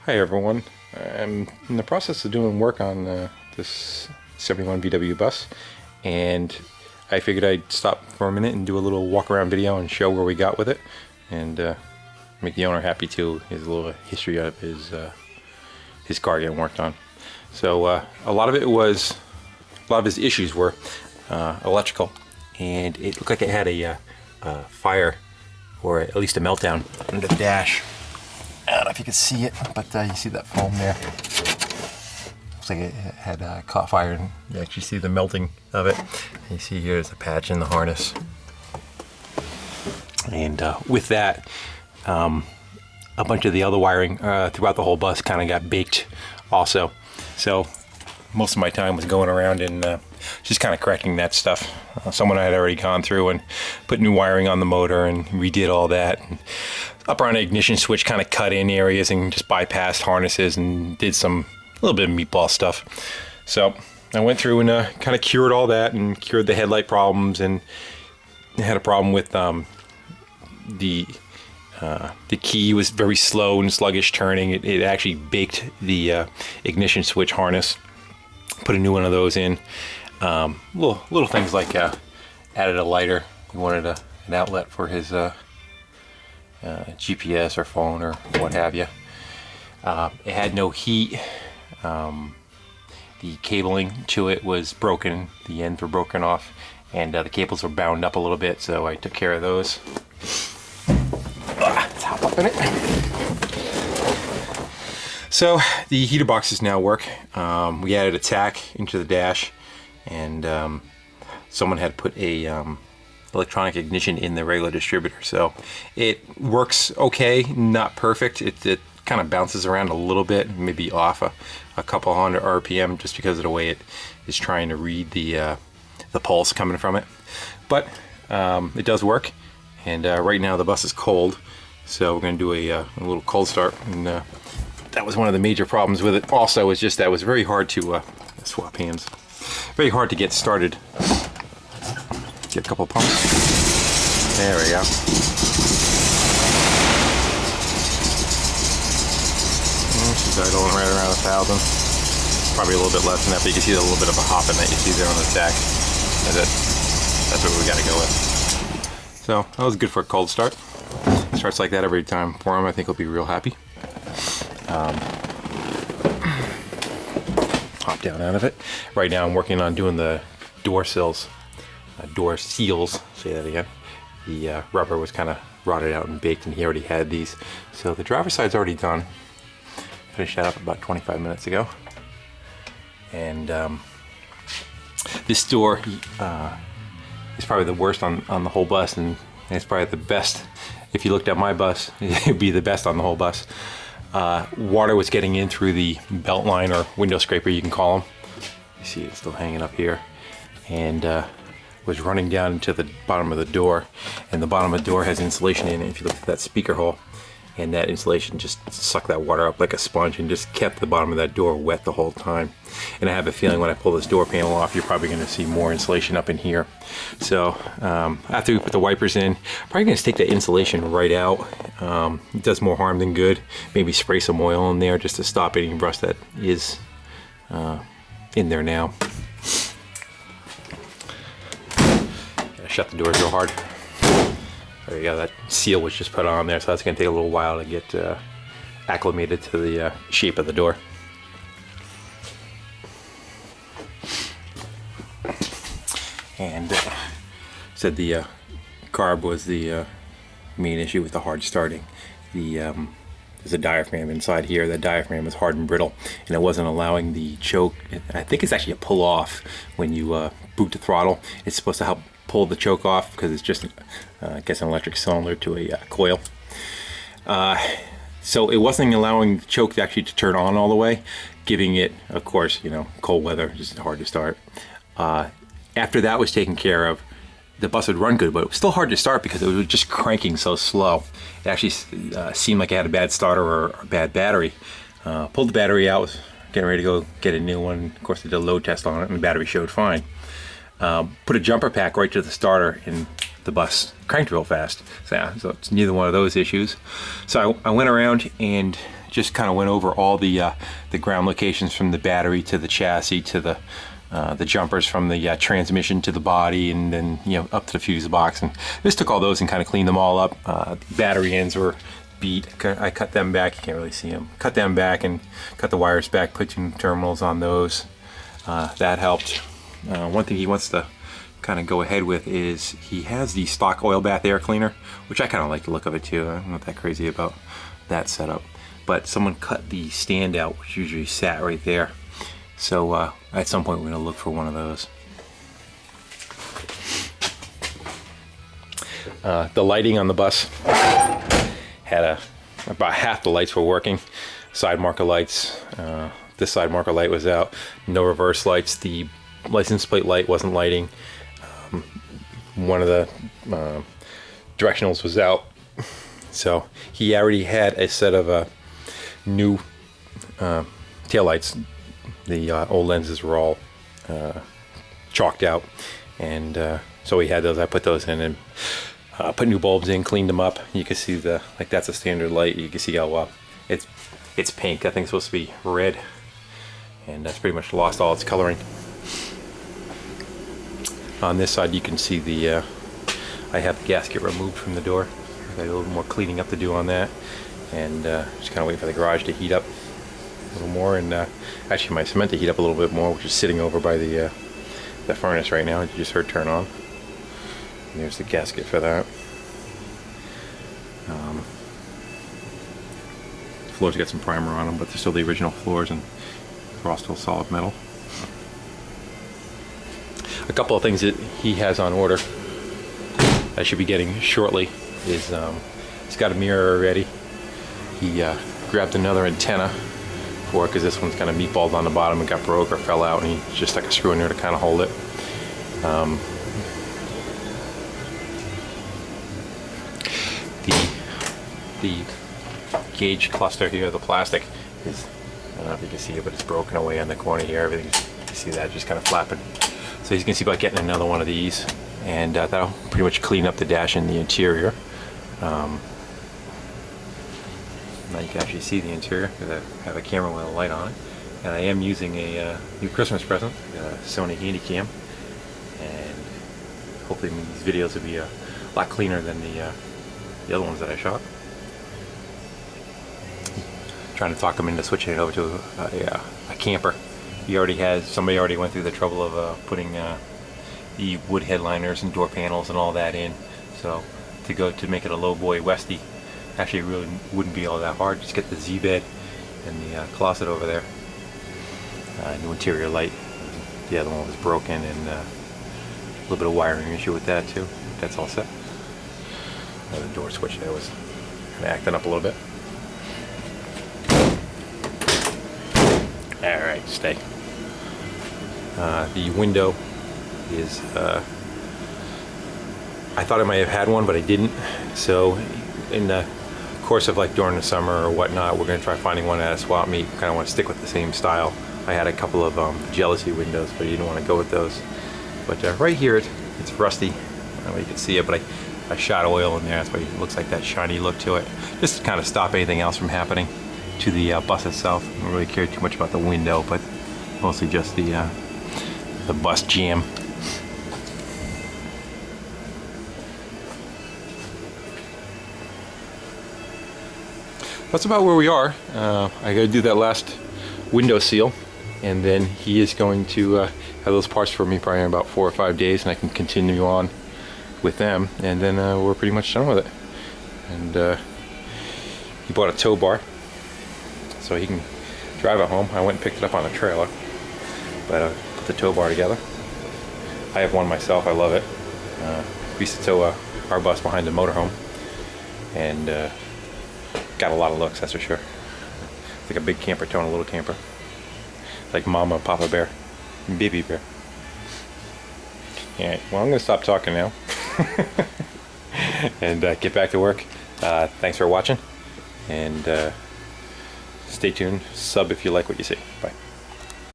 Hi everyone, I'm in the process of doing work on this 71 VW bus, and I figured I'd stop for a minute and do a little walk around video and show where we got with it, and make the owner happy too. His little history of his car getting worked on. So a lot of his issues were electrical, and it looked like it had a fire, or at least a meltdown under the dash. I don't know if you can see it, but you see that foam there. Looks like it had caught fire, and you actually see the melting of it. And you see here's a patch in the harness. And with that, a bunch of the other wiring throughout the whole bus kind of got baked also. So most of my time was going around and just kind of correcting that stuff. Someone had already gone through and put new wiring on the motor and redid all that. And up on the ignition switch, kind of cut in areas and just bypassed harnesses and did a little bit of meatball stuff. So I went through and kind of cured all that and cured the headlight problems, and had a problem with the key was very slow and sluggish turning. It actually baked the ignition switch harness. Put a new one of those in. Little things like added a lighter. He wanted an outlet for his GPS or phone or what have you. It had no heat. The cabling to it was broken. The ends were broken off, and the cables were bound up a little bit, so I took care of those. Let's hop up in it. So the heater boxes now work. We added a tack into the dash, and someone had put a electronic ignition in the regular distributor, so it works okay, not perfect. It kind of bounces around a little bit, maybe off a couple hundred RPM, just because of the way it is trying to read the pulse coming from it. But it does work, and right now the bus is cold, so we're going to do a little cold start. And that was one of the major problems with it. Also, is just that it was very hard to swap hands. Very hard to get started. Get a couple pumps. There we go. She's idling right around 1,000. Probably a little bit less than that, but you can see a little bit of a hopping that you see there on the stack. That's what we got to go with. So that was good for a cold start. Starts like that every time for him. I think he'll be real happy. Hop down out of it. Right now I'm working on doing the door seals, say that again. The rubber was kind of rotted out and baked, and he already had these. So the driver's side's already done. Finished that up about 25 minutes ago. And this door is probably the worst on the whole bus, and it's probably the best. If you looked at my bus, it would be the best on the whole bus. Water was getting in through the belt line, or window scraper, you can call them. You see it's still hanging up here, and was running down into the bottom of the door. And the bottom of the door has insulation in it. If you look at that speaker hole, and that insulation just sucked that water up like a sponge and just kept the bottom of that door wet the whole time. And I have a feeling when I pull this door panel off, you're probably going to see more insulation up in here. So after we put the wipers in, probably going to take that insulation right out. It does more harm than good. Maybe spray some oil in there just to stop any rust that is in there now. Gotta shut the doors real hard. There you go, that seal was just put on there, so that's going to take a little while to get acclimated to the shape of the door. And said the carb was the main issue with the hard starting. There's a diaphragm inside here. That diaphragm was hard and brittle, and it wasn't allowing the choke. I think it's actually a pull off when you boot the throttle. It's supposed to help pull the choke off, because it's just I guess an electric cylinder to a coil. So it wasn't allowing the choke actually to turn on all the way, giving it, of course, cold weather, just hard to start. After that was taken care of, the bus would run good, but it was still hard to start because it was just cranking so slow. It actually seemed like it had a bad starter or a bad battery. Pulled the battery out, was getting ready to go get a new one. Of course, I did a load test on it, and the battery showed fine. Put a jumper pack right to the starter, and the bus cranked real fast. So it's neither one of those issues. So I went around and just kind of went over all the ground locations, from the battery to the chassis to the jumpers, from the transmission to the body, and then up to the fuse box, and just took all those and kind of cleaned them all up. The battery ends were beat. I cut them back. You can't really see them. Cut them back and cut the wires back. Put 2 terminals on those. That helped. One thing he wants to kind of go ahead with is he has the stock oil bath air cleaner, which I kind of like the look of it too. I'm not that crazy about that setup, but someone cut the stand out, which usually sat right there. So at some point we're going to look for one of those. The lighting on the bus had about half the lights were working. Side marker lights, this side marker light was out. No reverse lights. The license plate light wasn't lighting. One of the directionals was out. So he already had a set of new taillights. The old lenses were all chalked out, and so we had those. I put those in and put new bulbs in, cleaned them up. You can see that's a standard light. You can see how it's pink. That thing's supposed to be red, and that's pretty much lost all its coloring. On this side you can see I have the gasket removed from the door. I got a little more cleaning up to do on that, and just kind of waiting for the garage to heat up a little more, and actually my cement to heat up a little bit more, which is sitting over by the furnace right now. You just heard turn on. And there's the gasket for that. The floors got some primer on them, but they're still the original floors, and they're all still solid metal. A couple of things that he has on order I should be getting shortly is he's got a mirror already. He grabbed another antenna for it because this one's kind of meatballed on the bottom and got broke or fell out, and he just stuck a screw in there to kind of hold it. The gauge cluster here, the plastic, is, I don't know if you can see it, but it's broken away on the corner here. Everything, you see that just kind of flapping. So you can see about getting another one of these, and that'll pretty much clean up the dash and the interior. Now you can actually see the interior because I have a camera with a light on it, and I am using a new Christmas present, a Sony Handycam, and hopefully these videos will be a lot cleaner than the other ones that I shot. Trying to talk him into switching it over to a camper. Somebody already went through the trouble of putting the wood headliners and door panels and all that in. So to make it a low boy Westie actually really wouldn't be all that hard. Just get the Z bed and the closet over there. New interior light. The other one was broken, and a little bit of wiring issue with that too. That's all set. The door switch there was kind of acting up a little bit. Alright, stay. The window is, I thought I might have had one, but I didn't. So in the course of during the summer or whatnot, we're going to try finding one at a swap meet. Kind of want to stick with the same style. I had a couple of jealousy windows, but I didn't want to go with those. But right here, it's rusty. I don't know if you can see it, but I shot oil in there. That's why it looks like that shiny look to it. Just to kind of stop anything else from happening to the bus itself. I don't really care too much about the window, but mostly just the bus jam. That's about where we are. I gotta do that last window seal, and then he is going to have those parts for me probably in about 4 or 5 days, and I can continue on with them, and then we're pretty much done with it. And he bought a tow bar so he can drive it home. I went and picked it up on a trailer, but put the tow bar together. I have one myself. I love it. We used to tow our bus behind the motorhome, and got a lot of looks, that's for sure. It's like a big camper towing a little camper, like Mama, Papa Bear, and Baby Bear. Alright, well, I'm going to stop talking now and get back to work. Thanks for watching, and stay tuned. Sub if you like what you see. Bye.